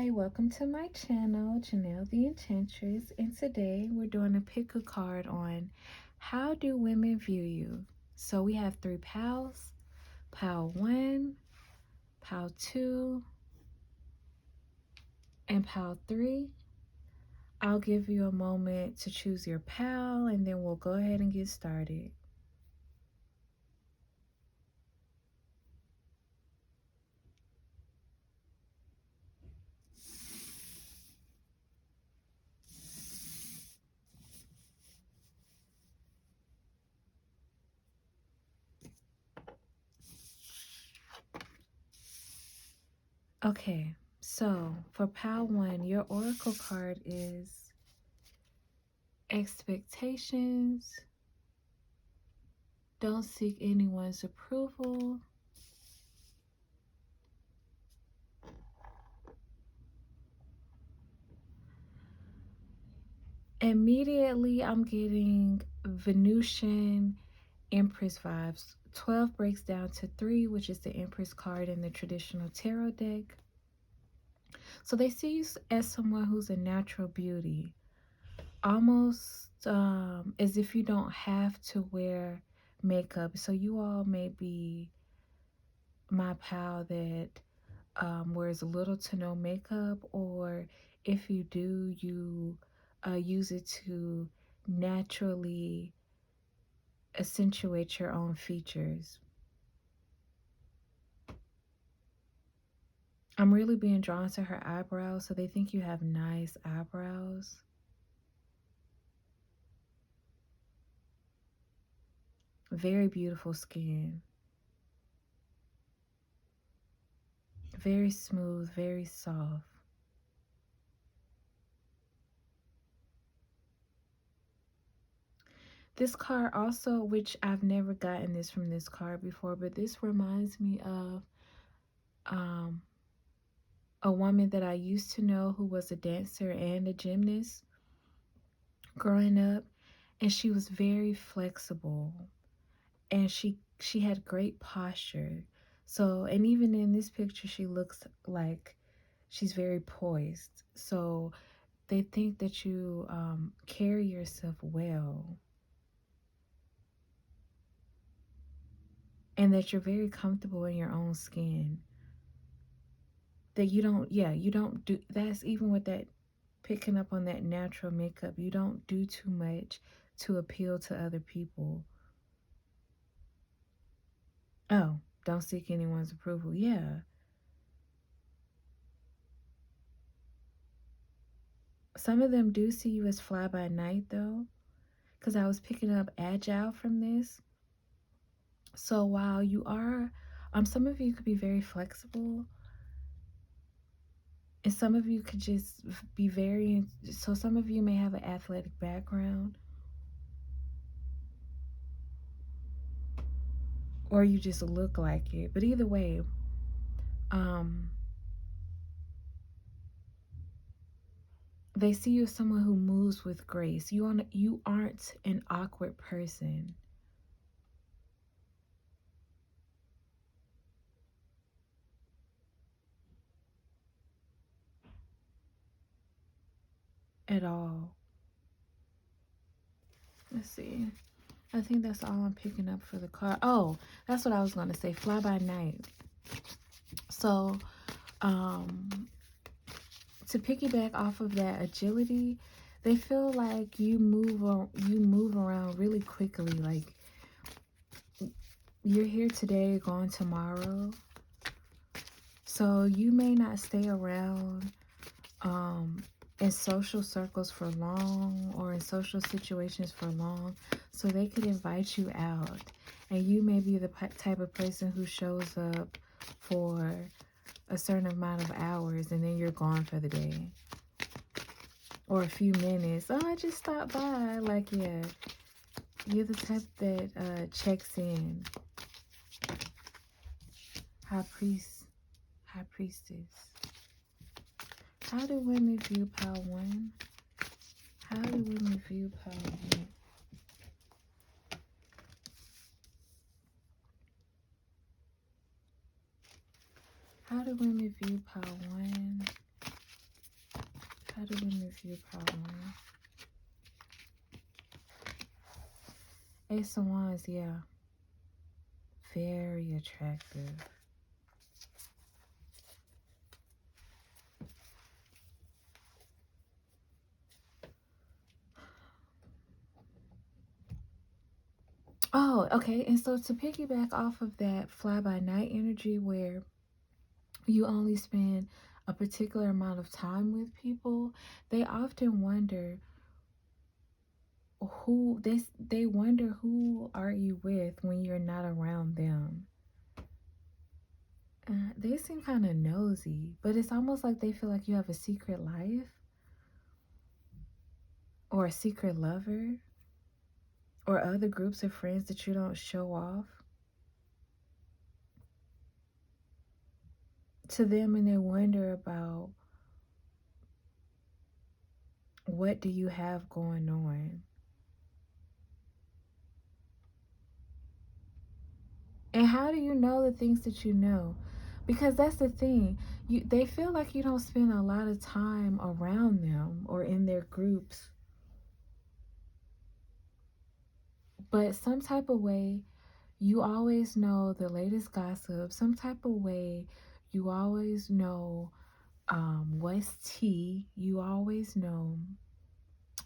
Hi, welcome to my channel, Janelle the Enchantress, and today we're doing a pick a card on how do women view you. So we have three pals, pal 1, pal 2, and pal 3. I'll give you a moment to choose your pal and then we'll go ahead and get started. Okay, so for pal 1, your oracle card is expectations. Don't seek anyone's approval. Immediately, I'm getting Venusian Empress vibes. 12 breaks down to 3, which is the Empress card in the traditional tarot deck. So they see you as someone who's a natural beauty. Almost as if you don't have to wear makeup. So you all may be my pal that wears little to no makeup, or if you do, you use it to naturally accentuate your own features. I'm really being drawn to her eyebrows, so they think you have nice eyebrows. Very beautiful skin. Very smooth, very soft. This card also, which I've never gotten this from this card before, but this reminds me of a woman that I used to know who was a dancer and a gymnast growing up, and she was very flexible, and she had great posture. So, and even in this picture, she looks like she's very poised. So they think that you carry yourself well, and that you're very comfortable in your own skin. That you don't, yeah, you don't do, that's even with that, picking up on that natural makeup, you don't do too much to appeal to other people. Oh, don't seek anyone's approval. Yeah. Some of them do see you as fly by night though, because I was picking up agile from this. So while you are, some of you could be very flexible, and some of you could just be very, so some of you may have an athletic background, or you just look like it. But either way, they see you as someone who moves with grace. You aren't an awkward person at all. Let's see. I think that's all I'm picking up for the card. Oh, that's what I was going to say. Fly by night. So, to piggyback off of that agility, they feel like you move around really quickly. Like you're here today, gone tomorrow. So you may not stay around in social circles for long, or in social situations for long, so they could invite you out, and you may be the type of person who shows up for a certain amount of hours and then you're gone for the day, or a few minutes. Oh, I just stopped by. Like, yeah, you're the type that checks in. High priestess. How do women view pile 1? How do women view pile 1? How do women view pile 1? How do women view problem? Ace of Wands, yeah. Very attractive. Oh, okay. And so to piggyback off of that fly-by-night energy where you only spend a particular amount of time with people, they often wonder they wonder who are you with when you're not around them. They seem kind of nosy, but it's almost like they feel like you have a secret life or a secret lover or other groups of friends that you don't show off to them, and they wonder about what do you have going on. And how do you know the things that you know? Because that's the thing. They feel like you don't spend a lot of time around them or in their groups. But some type of way, you always know the latest gossip. Some type of way, you always know what's tea. You always know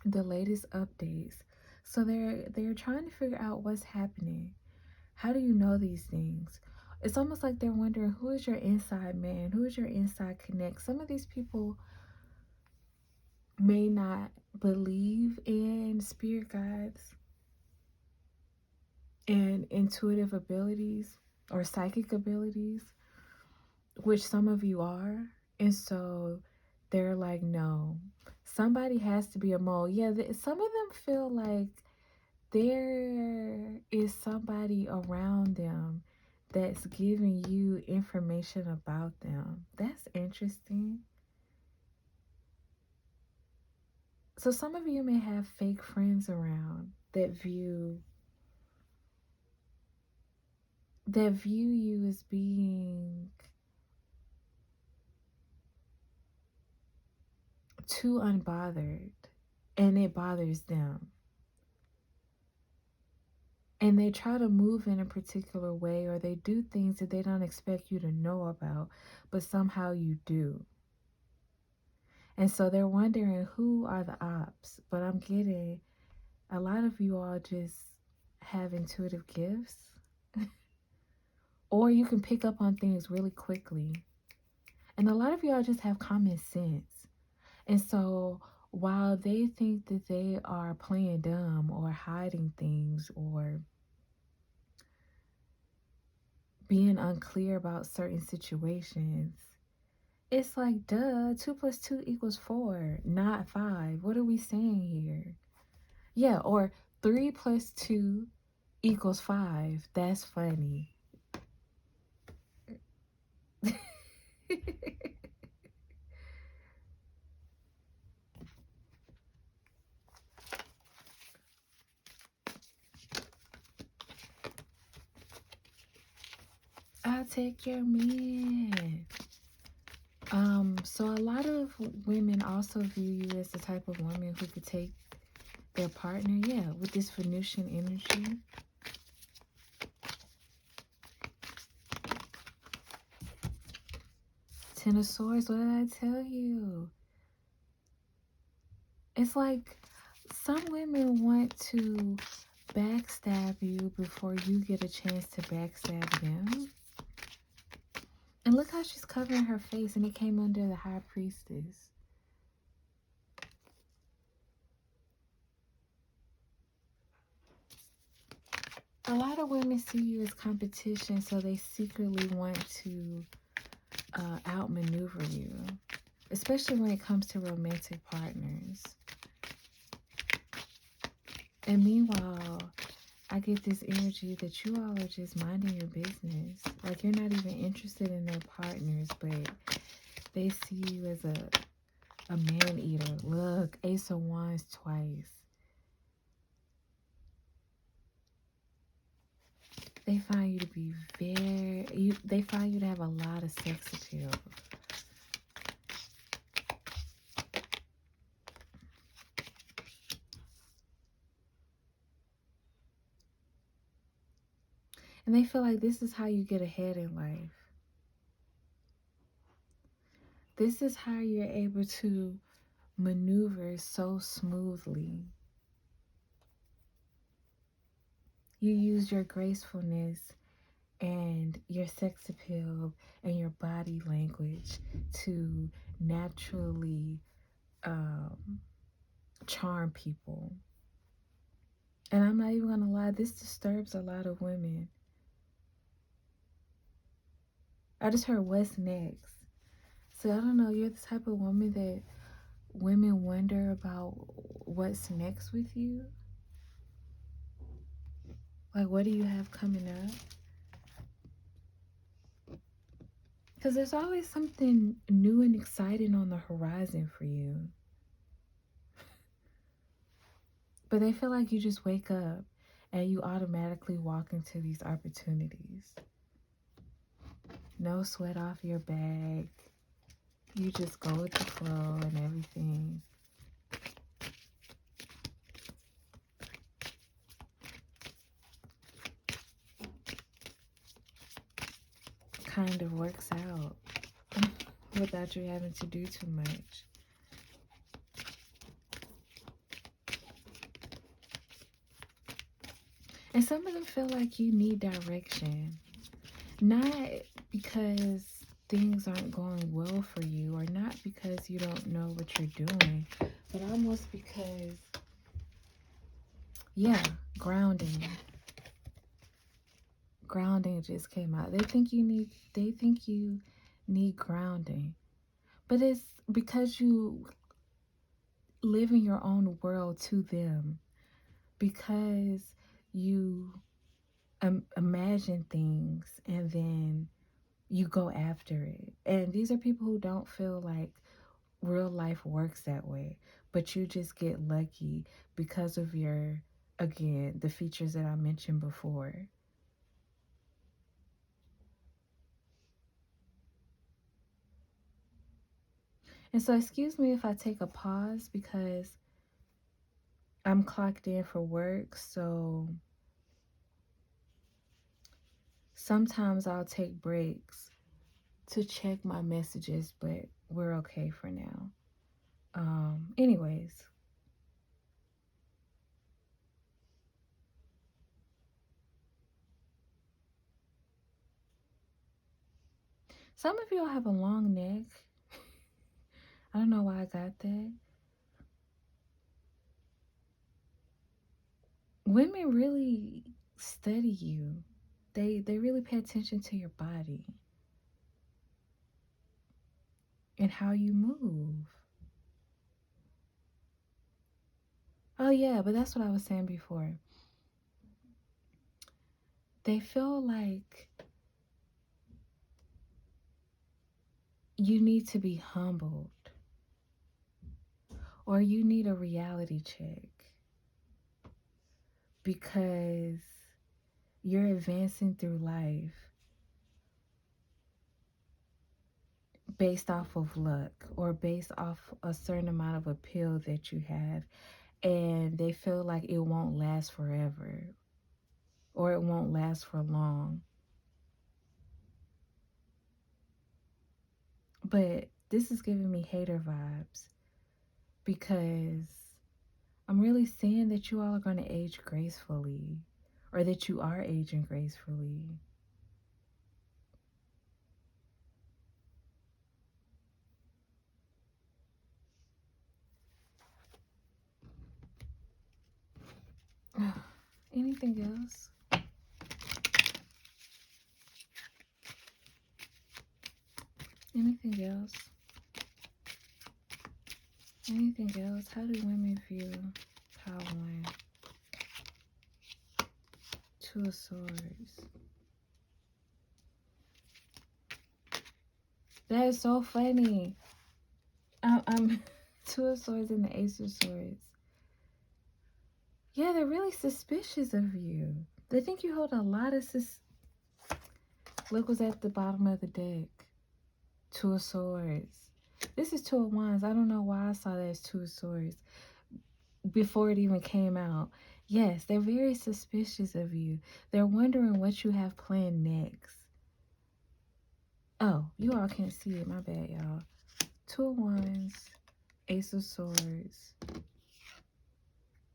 the latest updates. So they're trying to figure out what's happening. How do you know these things? It's almost like they're wondering, who is your inside man? Who is your inside connect? Some of these people may not believe in spirit guides and intuitive abilities or psychic abilities, which some of you are. And so they're like, no, somebody has to be a mole. Yeah, some of them feel like there is somebody around them that's giving you information about them. That's interesting. So some of you may have fake friends around that view you as being too unbothered, and it bothers them. And they try to move in a particular way, or they do things that they don't expect you to know about, but somehow you do. And so they're wondering, who are the ops? But I'm getting a lot of you all just have intuitive gifts, or you can pick up on things really quickly. And a lot of y'all just have common sense. And so while they think that they are playing dumb or hiding things or being unclear about certain situations, it's like, duh, 2 plus 2 equals 4, not 5. What are we saying here? Yeah, or 3 plus 2 equals 5. That's funny. I'll take your man. So a lot of women also view you as the type of woman who could take their partner, yeah, with this Venusian energy. Ten of Swords, what did I tell you? It's like some women want to backstab you before you get a chance to backstab them. And look how she's covering her face, and it came under the High Priestess. A lot of women see you as competition, so they secretly want to outmaneuver you, especially when it comes to romantic partners. And meanwhile, I get this energy that you all are just minding your business. Like, you're not even interested in their partners, but they see you as a man-eater. Look, Ace of Wands twice. They find you to be they find you to have a lot of sex appeal. And they feel like this is how you get ahead in life. This is how you're able to maneuver so smoothly. You use your gracefulness and your sex appeal and your body language to naturally charm people. And I'm not even gonna lie, this disturbs a lot of women. I just heard what's next. So I don't know, you're the type of woman that women wonder about what's next with you. Like, what do you have coming up? Because there's always something new and exciting on the horizon for you. But they feel like you just wake up and you automatically walk into these opportunities. No sweat off your back. You just go with the flow and everything. Kind of works out without you having to do too much. And some of them feel like you need direction. Not because things aren't going well for you, or not because you don't know what you're doing, but almost because, yeah, grounding. Grounding just came out. They think you need grounding. But it's because you live in your own world to them. Because you imagine things and then you go after it. And these are people who don't feel like real life works that way, but you just get lucky because of your, again, the features that I mentioned before. And so excuse me if I take a pause because I'm clocked in for work, so sometimes I'll take breaks to check my messages, but we're okay for now. Anyways, some of y'all have a long neck. I don't know why I got that. Women really study you. They really pay attention to your body and how you move. Oh yeah, but that's what I was saying before. They feel like you need to be humbled or you need a reality check because you're advancing through life based off of luck or based off a certain amount of appeal that you have, and they feel like it won't last forever or it won't last for long. But this is giving me hater vibes because I'm really seeing that you all are going to age gracefully, or that you are aging gracefully. Anything else? Anything else? Anything else? How do women view power line? Two of Swords. That is so funny. I'm Two of Swords and the Ace of Swords. Yeah, they're really suspicious of you. They think you hold a lot of Look what's at the bottom of the deck. Two of Swords. This is Two of Wands. I don't know why I saw that as Two of Swords before it even came out. Yes, they're very suspicious of you. They're wondering what you have planned next. Oh, you all can't see it. My bad, y'all. Two of Wands, Ace of Swords,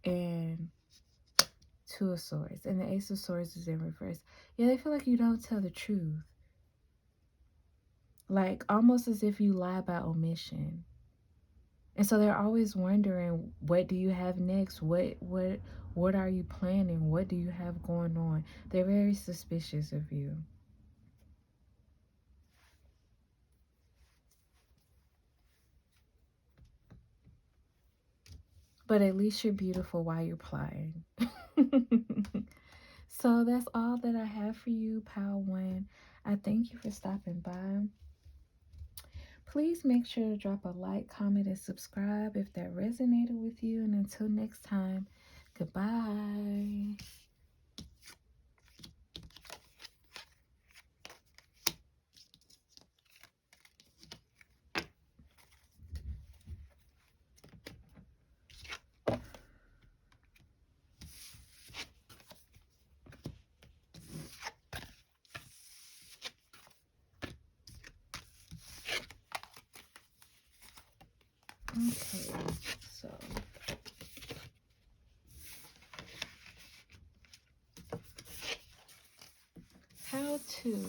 and Two of Swords. And the Ace of Swords is in reverse. Yeah, they feel like you don't tell the truth. Like, almost as if you lie by omission. And so they're always wondering, what do you have next? What are you planning? What do you have going on? They're very suspicious of you. But at least you're beautiful while you're plotting. So that's all that I have for you, Pile 1. I thank you for stopping by. Please make sure to drop a like, comment, and subscribe if that resonated with you. And until next time, goodbye. Okay, so how to,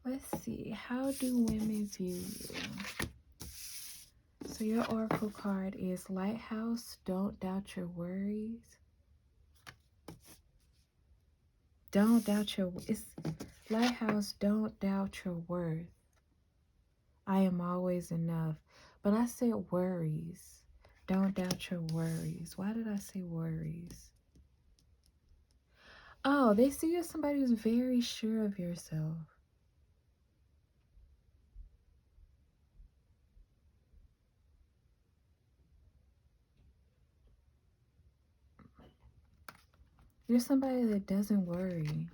let's see, how do women view you? So your oracle card is Lighthouse, don't doubt your worries. Don't doubt your, it's Lighthouse, don't doubt your worth. I am always enough. But I said worries. Don't doubt your worries. Why did I say worries? Oh, they see you as somebody who's very sure of yourself. You're somebody that doesn't worry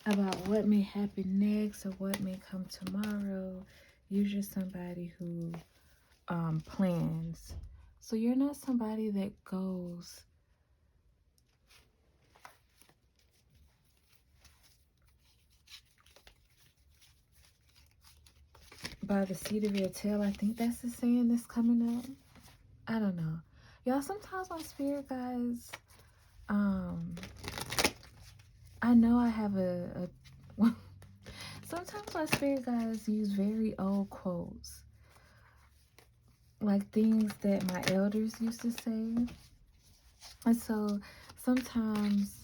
about what may happen next or what may come tomorrow. You're just somebody who plans. So you're not somebody that goes by the seat of your tail. I think that's the saying that's coming up. I don't know. Y'all, sometimes my spirit guys, I know I have sometimes my spirit guys use very old quotes. Like things that my elders used to say. And so sometimes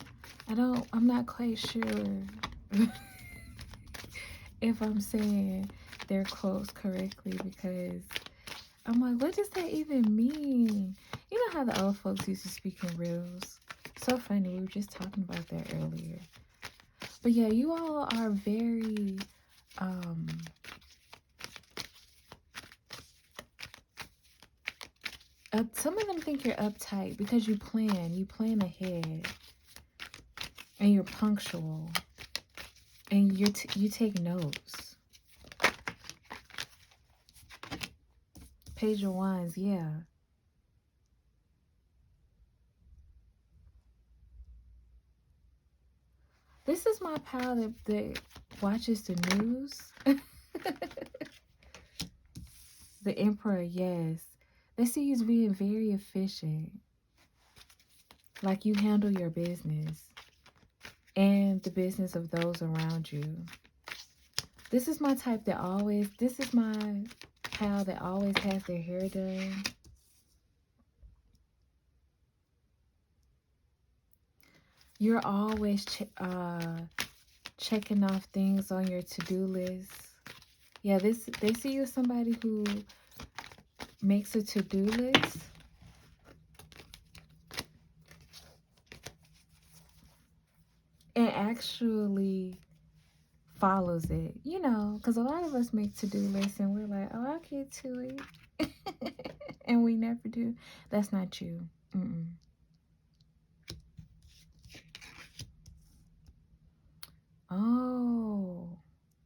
I'm not quite sure if I'm saying their quotes correctly, because I'm like, what does that even mean? You know how the old folks used to speak in riddles? So funny, we were just talking about that earlier. But yeah, you all are very some of them think you're uptight because you plan ahead, and you're punctual, and you take notes. Page of Wands, yeah. This is my pal that watches the news. The Emperor, yes. They see you as being very efficient. Like you handle your business and the business of those around you. This is my type that always, this is my pal that always has their hair done. You're always checking off things on your to-do list. Yeah, they see you as somebody who makes a to-do list. And actually follows it, you know, because a lot of us make to-do lists and we're like, oh, I'll get to it. And we never do. That's not you. Oh,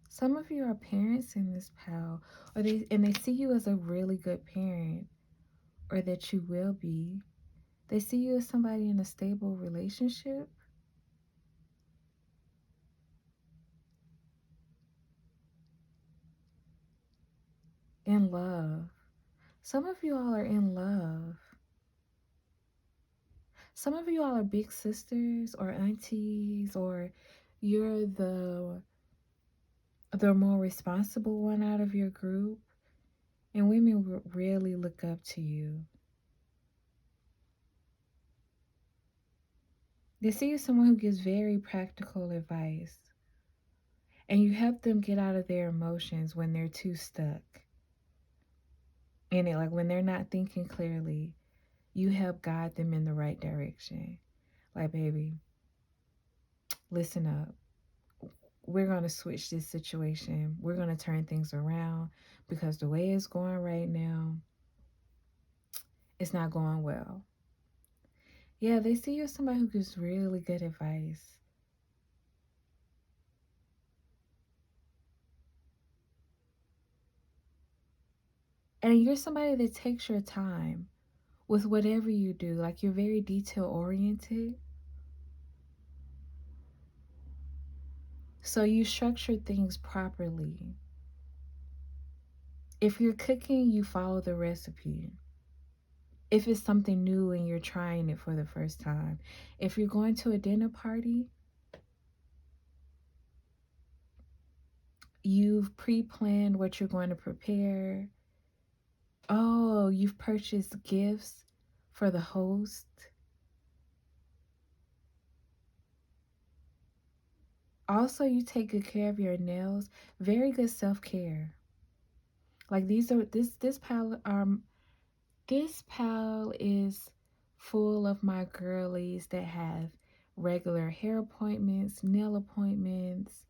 some of you are parents in this pal, or they see you as a really good parent, or that you will be. They see you as somebody in a stable relationship. In love. Some of you all are in love. Some of you all are big sisters or aunties, or you're the more responsible one out of your group, and women really look up to you. They see you as someone who gives very practical advice, and you help them get out of their emotions when they're too stuck in it, like when they're not thinking clearly. You help guide them in the right direction. Like, baby, listen up. We're going to switch this situation. We're going to turn things around because the way it's going right now, it's not going well. Yeah, they see you as somebody who gives really good advice. And you're somebody that takes your time with whatever you do. Like, you're very detail oriented. So you structure things properly. If you're cooking, you follow the recipe. If it's something new and you're trying it for the first time. If you're going to a dinner party, you've pre-planned what you're going to prepare. Oh, you've purchased gifts for the host. Also, you take good care of your nails. Very good self-care. Like, these are this pal is full of my girlies that have regular hair appointments, nail appointments.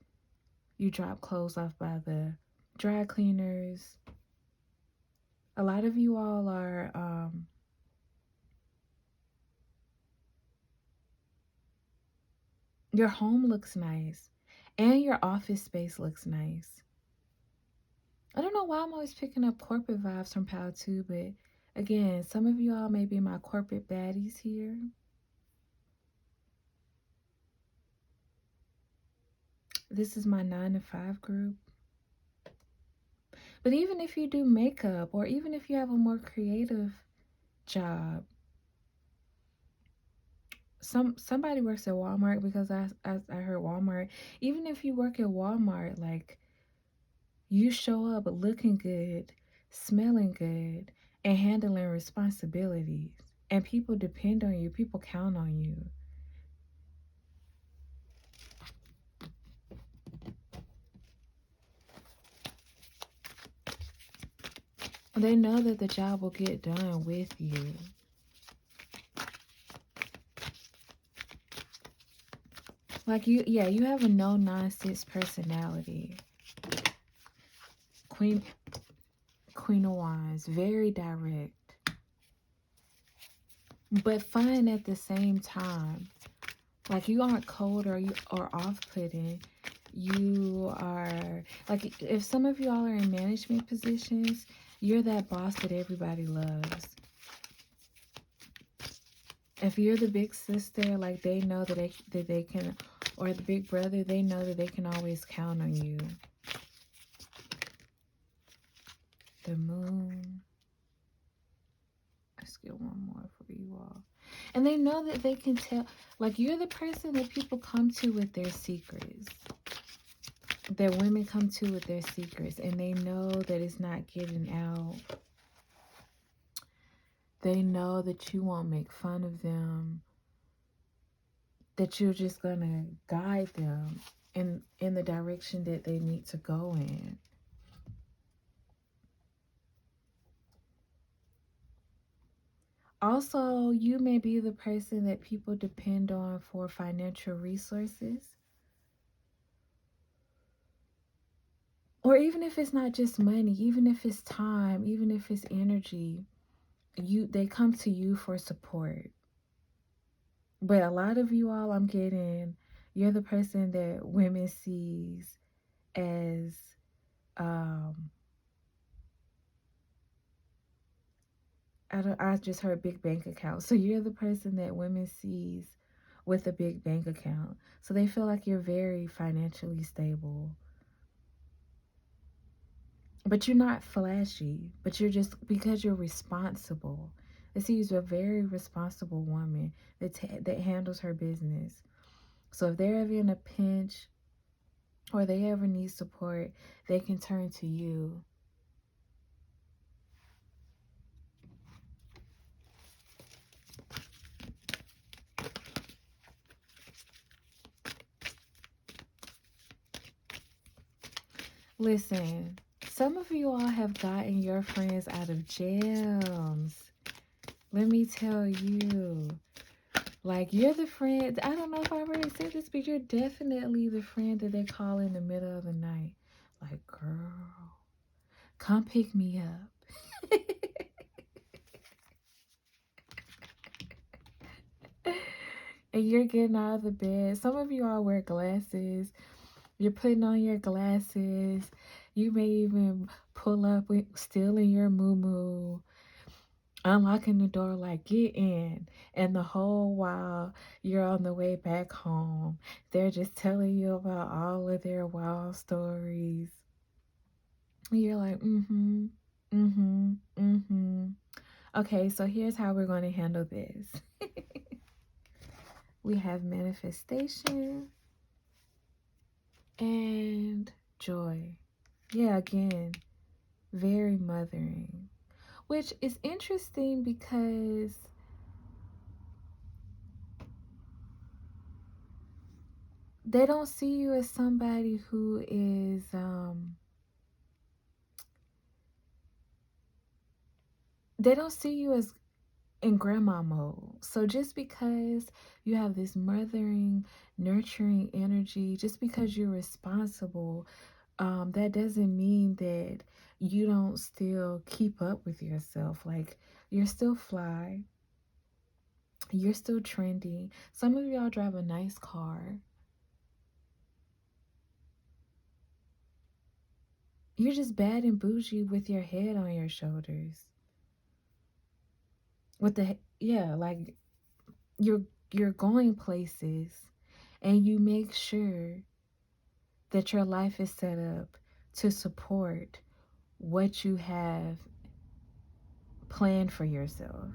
You drop clothes off by the dry cleaners. A lot of you all are your home looks nice and your office space looks nice. I don't know why I'm always picking up corporate vibes from Pal 2, but again, some of you all may be my corporate baddies here. This is my 9 to 5 group. But even if you do makeup, or even if you have a more creative job, somebody works at Walmart, because I heard Walmart. Even if you work at Walmart, like, you show up looking good, smelling good, and handling responsibilities. And people depend on you. People count on you. They know that the job will get done with you. Like, you have a no-nonsense personality. Queen of Wands, very direct, but fun at the same time. Like, you aren't cold or off-putting. You are, like, if some of y'all are in management positions, you're that boss that everybody loves. If you're the big sister, like, they know that they can, or the big brother, they know that they can always count on you. The Moon. Let's get one more for you all. And they know that they can tell, like, you're the person that people come to with their secrets. That women come to with their secrets, and they know that it's not getting out. They know that you won't make fun of them, that you're just gonna guide them in the direction that they need to go in. Also, you may be the person that people depend on for financial resources. Or even if it's not just money, even if it's time, even if it's energy, they come to you for support. But a lot of you all, I'm getting, You're the person that women sees as I just heard big bank account. So you're the person that women sees with a big bank account. So they feel like you're very financially stable. But you're not flashy, but you're just, because you're responsible. They see you as a very responsible woman that handles her business. So if they're ever in a pinch or they ever need support, they can turn to you. Listen, some of you all have gotten your friends out of jams. Let me tell you. Like, you're the friend. I don't know if I already said this, but you're definitely the friend that they call in the middle of the night. Like, girl, come pick me up. And you're getting out of the bed. Some of you all wear glasses. You're putting on your glasses. You may even pull up still in your moo-moo, unlocking the door like, get in. And the whole while you're on the way back home, they're just telling you about all of their wild stories. And you're like, okay, so here's how we're going to handle this. We have manifestation and joy. Yeah, again, very mothering, which is interesting because they don't see you as somebody who is they don't see you as in grandma mode. So just because you have this mothering, nurturing energy, just because you're responsible, that doesn't mean that you don't still keep up with yourself. Like, you're still fly, you're still trendy. Some of y'all drive a nice car. You're just bad and bougie with your head on your shoulders. With the, yeah, like, you're going places, and you make sure that your life is set up to support what you have planned for yourself.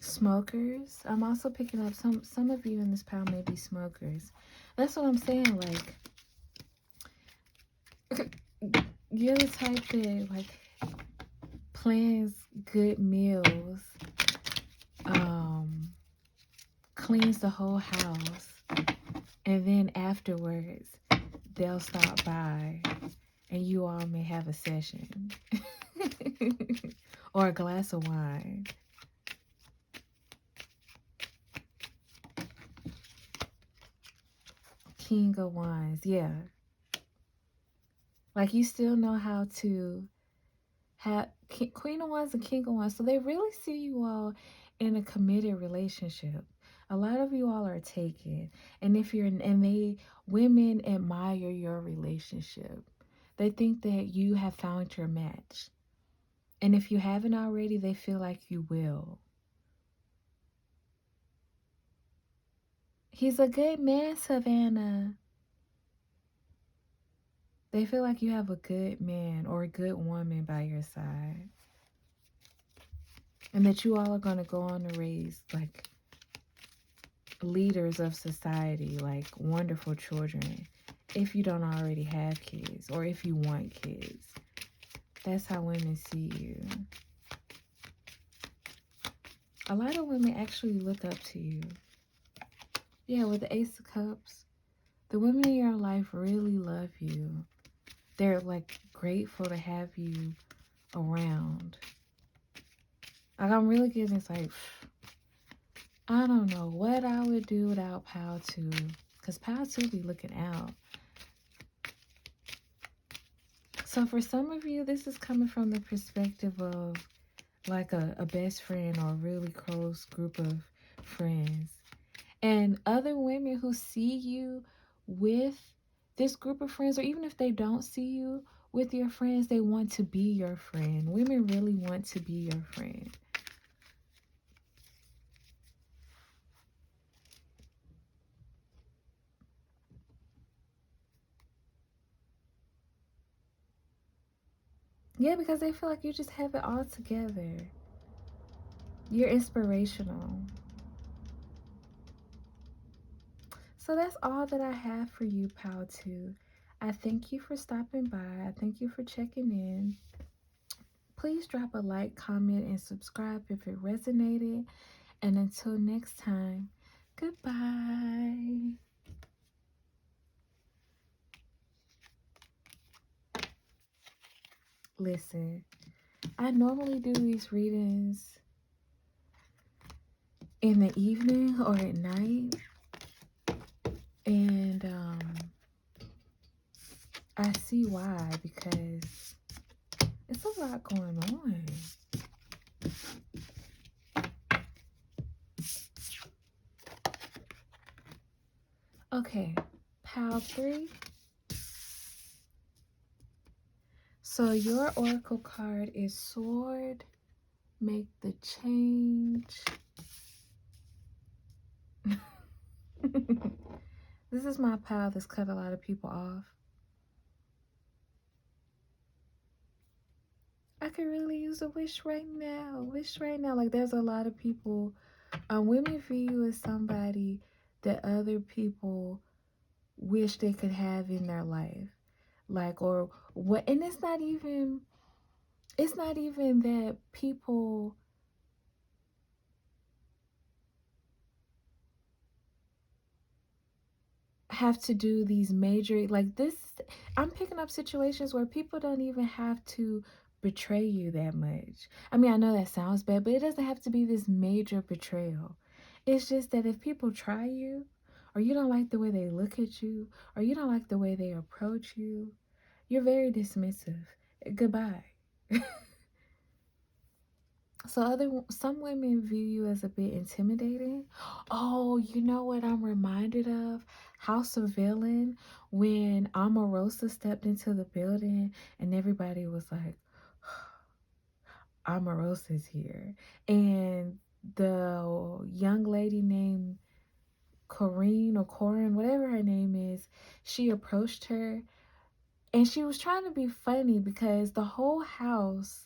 Smokers, I'm also picking up some of you in this pile may be smokers. That's what I'm saying. Like, you're the type that, like, plans good meals, cleans the whole house, and then afterwards they'll stop by and you all may have a session or a glass of wine. King of Wands, yeah. Like, you still know how to have Queen of Wands and King of Wands. So they really see you all in a committed relationship. A lot of you all are taken. And if you're, and women admire your relationship. They think that you have found your match. And if you haven't already, they feel like you will. He's a good man, Savannah. They feel like you have a good man or a good woman by your side. And that you all are going to go on to raise, like, leaders of society, like wonderful children, if you don't already have kids or if you want kids. That's how women see you. A lot of women actually look up to you. Yeah, with the Ace of Cups, the women in your life really love you. They're, like, grateful to have you around. Like, I'm really getting this, like, I don't know what I would do without Pal 2. Because Pal 2 be looking out. So for some of you, this is coming from the perspective of like a best friend or a really close group of friends. And other women who see you with this group of friends, or even if they don't see you with your friends, they want to be your friend. Women really want to be your friend. Yeah, because they feel like you just have it all together. You're inspirational. So that's all that I have for you, Pal 2. I thank you for stopping by. I thank you for checking in. Please drop a like, comment, and subscribe if it resonated. And until next time, goodbye. Listen, I normally do these readings in the evening or at night. And I see why, because it's a lot going on. Okay, Pal 3. So your oracle card is Sword. Make the change. This is my pal that's cut a lot of people off. I could really use a wish right now. Wish right now. Like, there's a lot of people. Women view you as somebody that other people wish they could have in their life. Like, or what, and it's not even that people have to do these major, like this. I'm picking up situations where people don't even have to betray you that much. I mean, I know that sounds bad, but it doesn't have to be this major betrayal. It's just that if people try you, or you don't like the way they look at you, or you don't like the way they approach you, you're very dismissive. Goodbye. So some women view you as a bit intimidating. Oh, you know what I'm reminded of? House of Villain, when Omarosa stepped into the building and everybody was like, Omarosa's here. And the young lady named Corinne or Corin, whatever her name is, she approached her and she was trying to be funny because the whole house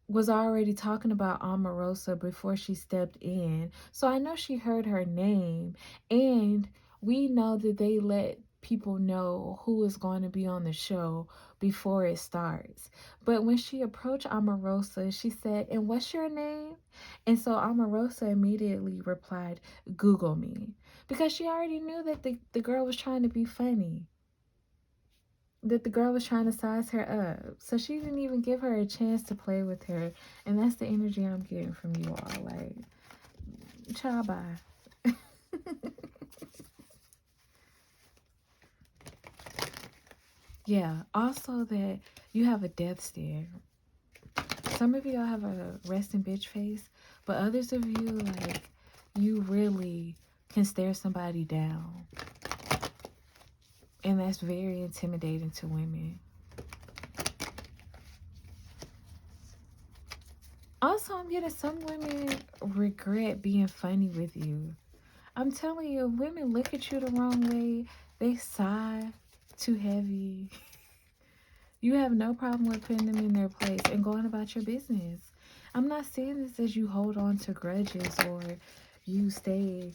was already talking about Omarosa before she stepped in. So I know she heard her name, and we know that they let people know who is going to be on the show before it starts. But when she approached Omarosa, she said, "And what's your name?" And so Omarosa immediately replied, "Google me." Because she already knew that the girl was trying to be funny, that the girl was trying to size her up. So she didn't even give her a chance to play with her. And that's the energy I'm getting from you all. Like, ciao, bye. Yeah, also that you have a death stare. Some of y'all have a resting bitch face, but others of you, like, you really can stare somebody down. And that's very intimidating to women. Also, I'm getting some women regret being funny with you. I'm telling you, if women look at you the wrong way, they sigh too heavy. You have no problem with putting them in their place and going about your business. I'm not saying this as you hold on to grudges or you stay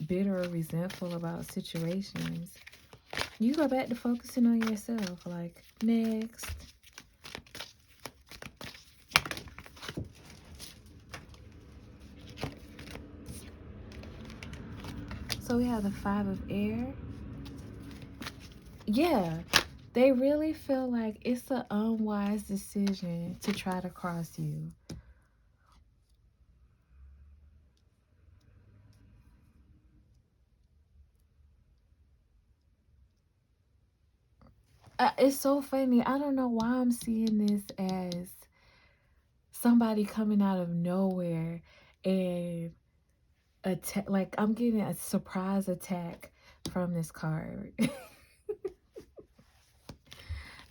bitter or resentful about situations. You go back to focusing on yourself. Like, next. So we have the 5 of air. Yeah, they really feel like it's an unwise decision to try to cross you. It's so funny. I don't know why I'm seeing this as somebody coming out of nowhere and attack. Like I'm getting a surprise attack from this card.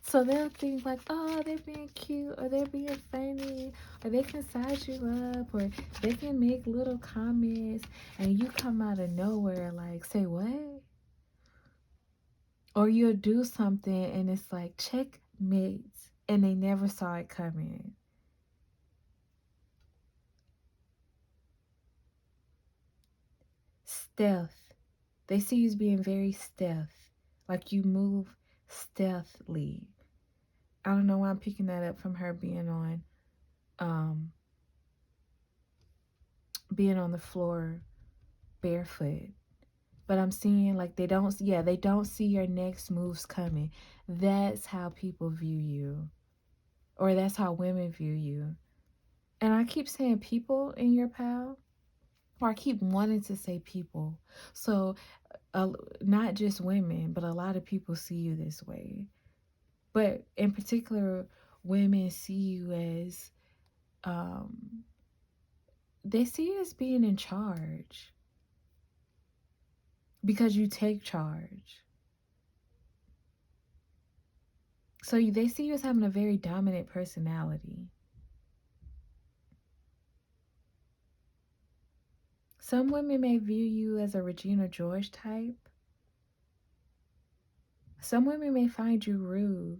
So they'll think like, oh, they're being cute, or they're being funny, or they can size you up, or they can make little comments, and you come out of nowhere like, say what? Or you'll do something and it's like, checkmate, and they never saw it coming. Stealth. They see you as being very stealth, like you move stealthily. I don't know why I'm picking that up from her um being on the floor barefoot. But I'm seeing like they don't see your next moves coming. That's how people view you. Or that's how women view you. And I keep saying people in your pal, or I keep wanting to say people. So not just women, but a lot of people see you this way. But in particular, women see you as they see you as being in charge because you take charge. So they see you as having a very dominant personality. Some women may view you as a Regina George type. Some women may find you rude.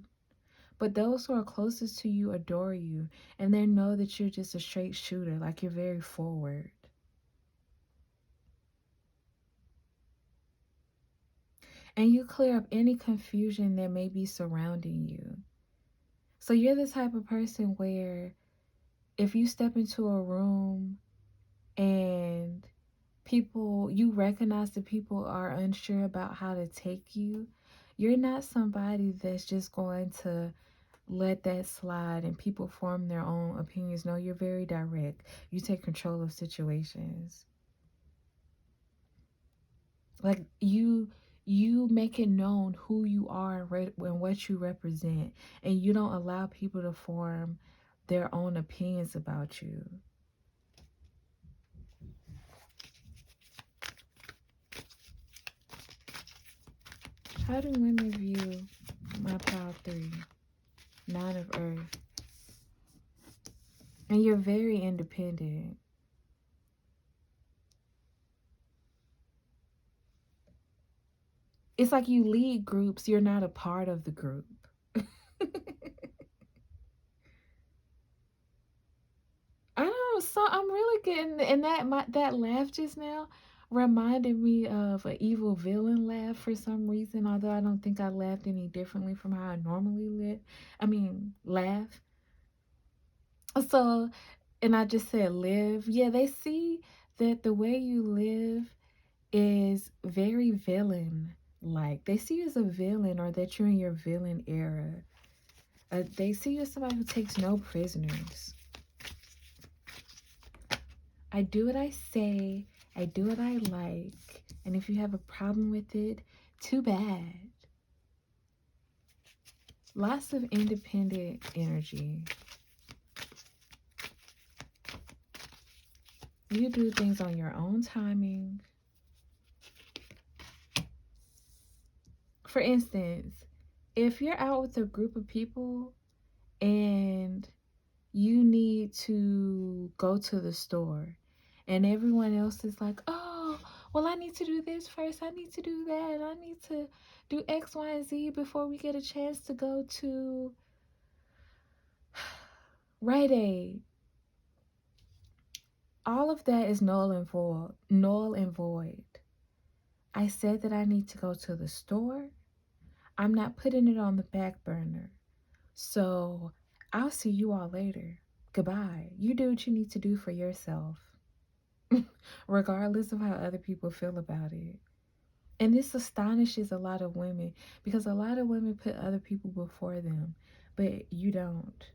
But those who are closest to you adore you, and they know that you're just a straight shooter, like you're very forward. And you clear up any confusion that may be surrounding you. So you're the type of person where if you step into a room and you recognize that people are unsure about how to take you, you're not somebody that's just going to let that slide and people form their own opinions. No, you're very direct. You take control of situations. Like you make it known who you are and what you represent, and you don't allow people to form their own opinions about you. How do women view my pile 3? 9 of Earth. And you're very independent. It's like you lead groups, you're not a part of the group. I know, so I'm really getting, and that laugh just now reminded me of an evil villain laugh for some reason, although I don't think I laughed any differently from how I normally laugh. So, and I just said live. Yeah, they see that the way you live is very villain like. They see you as a villain, or that you're in your villain era. They see you as somebody who takes no prisoners. I do what I say, I do what I like, and if you have a problem with it, too bad. Lots of independent energy. You do things on your own timing. For instance, if you're out with a group of people and you need to go to the store and everyone else is like, oh, well, I need to do this first, I need to do that, I need to do X, Y, and Z before we get a chance to go to Rite Aid. All of that is null and void. I said that I need to go to the store. I'm not putting it on the back burner. So I'll see you all later. Goodbye. You do what you need to do for yourself, regardless of how other people feel about it. And this astonishes a lot of women because a lot of women put other people before them, but you don't.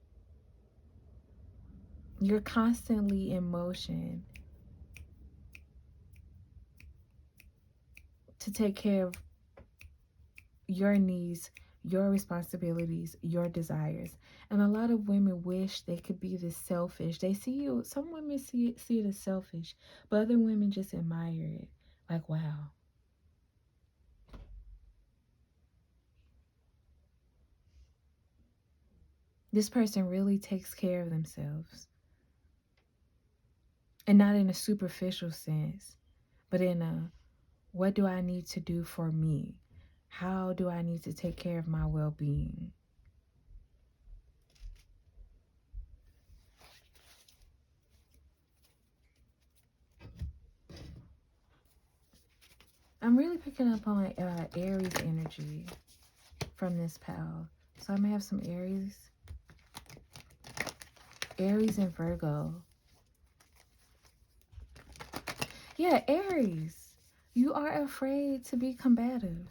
You're constantly in motion to take care of your needs, your responsibilities, your desires. And a lot of women wish they could be this selfish. They see you, some women see it as selfish, but other women just admire it. Like, wow. This person really takes care of themselves. And not in a superficial sense, but in a, what do I need to do for me? How do I need to take care of my well-being? I'm really picking up on Aries energy from this pal. So I'm going to have some Aries and Virgo. Yeah, Aries, you are afraid to be combative.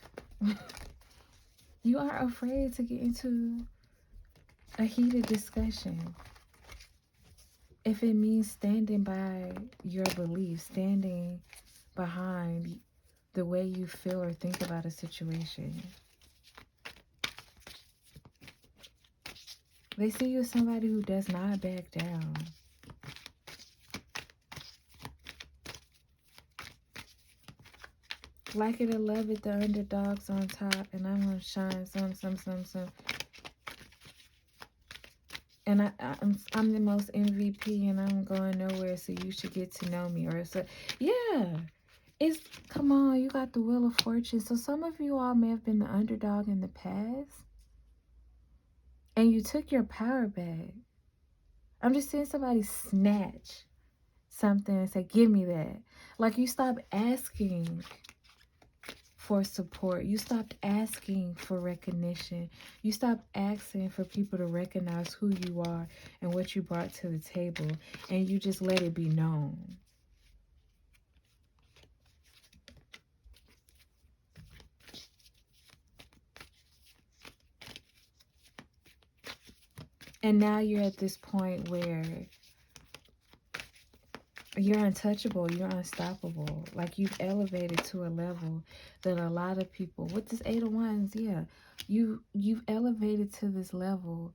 You are afraid to get into a heated discussion. If it means standing by your beliefs, standing behind the way you feel or think about a situation. They see you as somebody who does not back down. Like it or love it, the underdog's on top, and I'm gonna shine some. And I'm the most MVP, and I'm going nowhere, so you should get to know me. Or so, yeah. It's, come on, you got the Wheel of Fortune. So some of you all may have been the underdog in the past, and you took your power back. I'm just seeing somebody snatch something and say, give me that. Like, you stopped asking for support. You stopped asking for recognition. You stopped asking for people to recognize who you are and what you brought to the table, and you just let it be known. And now you're at this point where you're untouchable, you're unstoppable. Like, you've elevated to a level that a lot of people, with this 8 of Wands, yeah, you've elevated to this level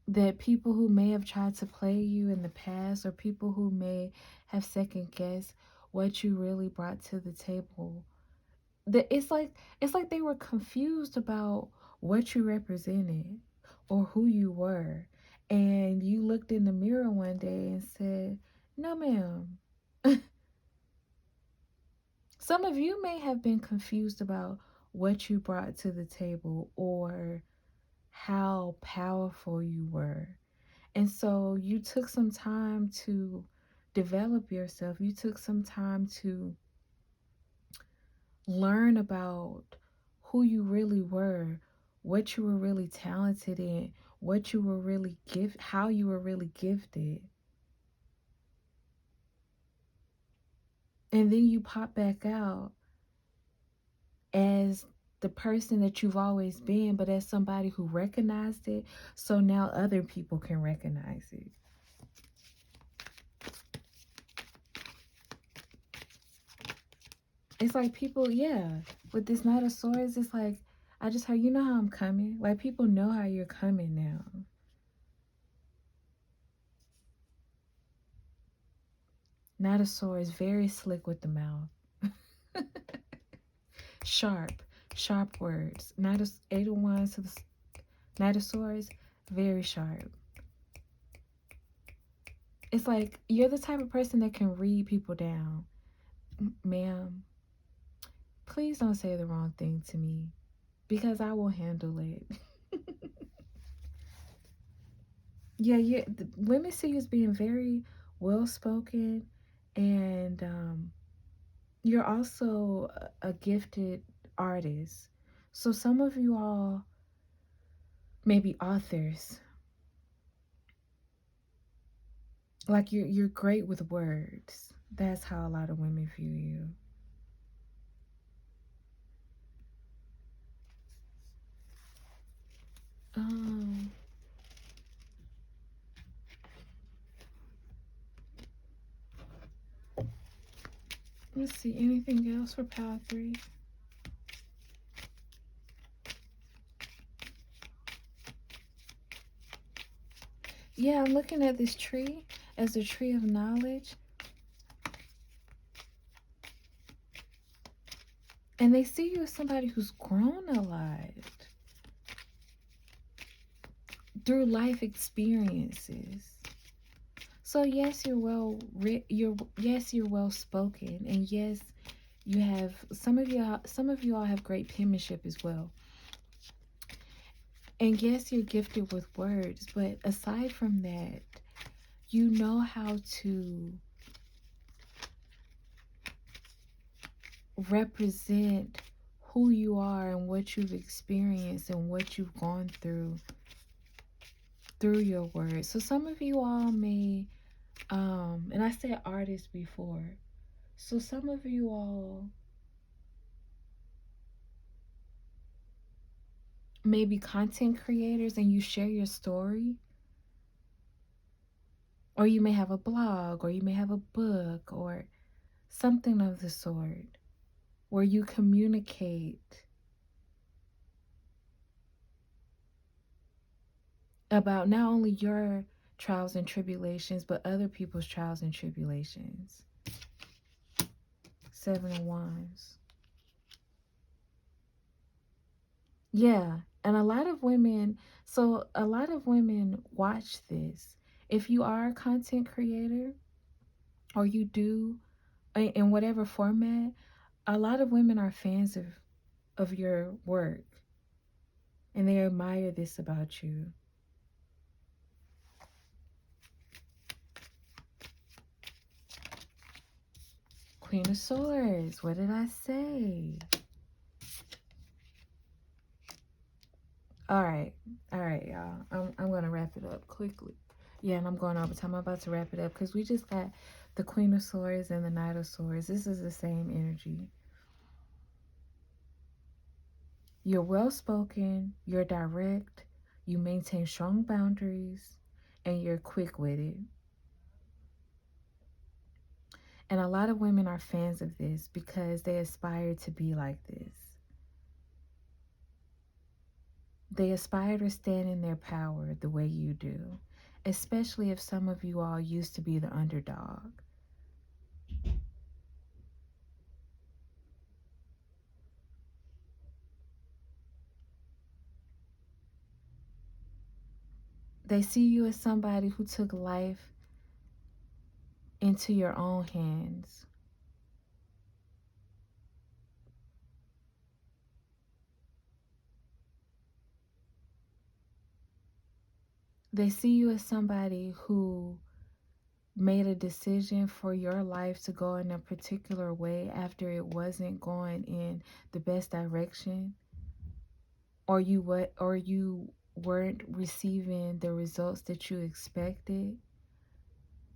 that people who may have tried to play you in the past, or people who may have second guessed what you really brought to the table, that it's like they were confused about what you represented or who you were. And you looked in the mirror one day and said, no ma'am. Some of you may have been confused about what you brought to the table or how powerful you were. And so you took some time to develop yourself. You took some time to learn about who you really were, what you were really talented in, what you were really how you were really gifted. And then you pop back out as the person that you've always been, but as somebody who recognized it, so now other people can recognize it. It's like people, yeah, with this Knight of Swords, it's like, I just heard, you know how I'm coming? Like, people know how you're coming now. Knight of Swords, very slick with the mouth. Sharp words. Eight of Wands to the Knight of Swords, very sharp. It's like, you're the type of person that can read people down. Ma'am, please don't say the wrong thing to me, because I will handle it. Yeah, women see you as being very well-spoken, and you're also a gifted artist. So some of you all may be authors. Like, you're great with words. That's how a lot of women view you. Um, let's see, anything else for Power 3? Yeah, I'm looking at this tree as a tree of knowledge. And they see you as somebody who's grown a lot through life experiences. So yes, you're well spoken, and yes, you have some of you all have great penmanship as well. And yes, you're gifted with words, but aside from that, you know how to represent who you are and what you've experienced and what you've gone through your words. So some of you all may and I said artists before. So some of you all may be content creators and you share your story, or you may have a blog, or you may have a book, or something of the sort where you communicate about not only your trials and tribulations, but other people's trials and tribulations. 7 of Wands. Yeah, and a lot of women watch this. If you are a content creator or you do in whatever format, a lot of women are fans of your work and they admire this about you. Queen of Swords, what did I say? All right, y'all. I'm gonna wrap it up quickly. Yeah, and I'm going over time. I'm about to wrap it up because we just got the Queen of Swords and the Knight of Swords. This is the same energy. You're well spoken, you're direct, you maintain strong boundaries, and you're quick witted. And a lot of women are fans of this because they aspire to be like this. They aspire to stand in their power the way you do, especially if some of you all used to be the underdog. They see you as somebody who took life into your own hands. They see you as somebody who made a decision for your life to go in a particular way after it wasn't going in the best direction, or you weren't receiving the results that you expected,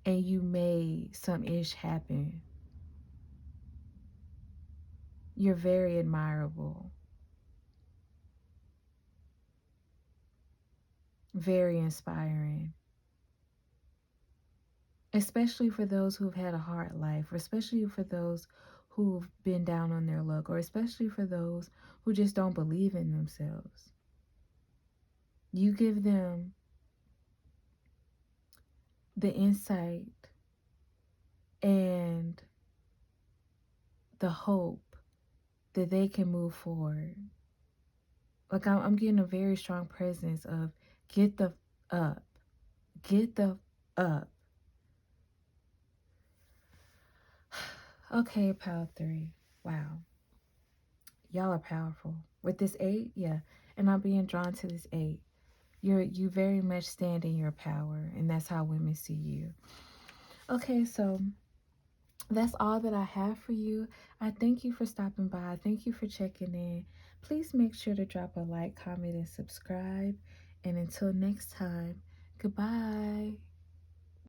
and you made some ish happen. You're very admirable, very inspiring, especially for those who've had a hard life, or especially for those who've been down on their luck, or especially for those who just don't believe in themselves. You give them the insight and the hope that they can move forward. Like I'm getting a very strong presence of get the up, get the up. Okay, pile 3. Wow. Y'all are powerful. With this 8, yeah. And I'm being drawn to this 8. You very much stand in your power, and that's how women see you. Okay, so that's all that I have for you. I thank you for stopping by. Thank you for checking in. Please make sure to drop a like, comment, and subscribe. And until next time, goodbye.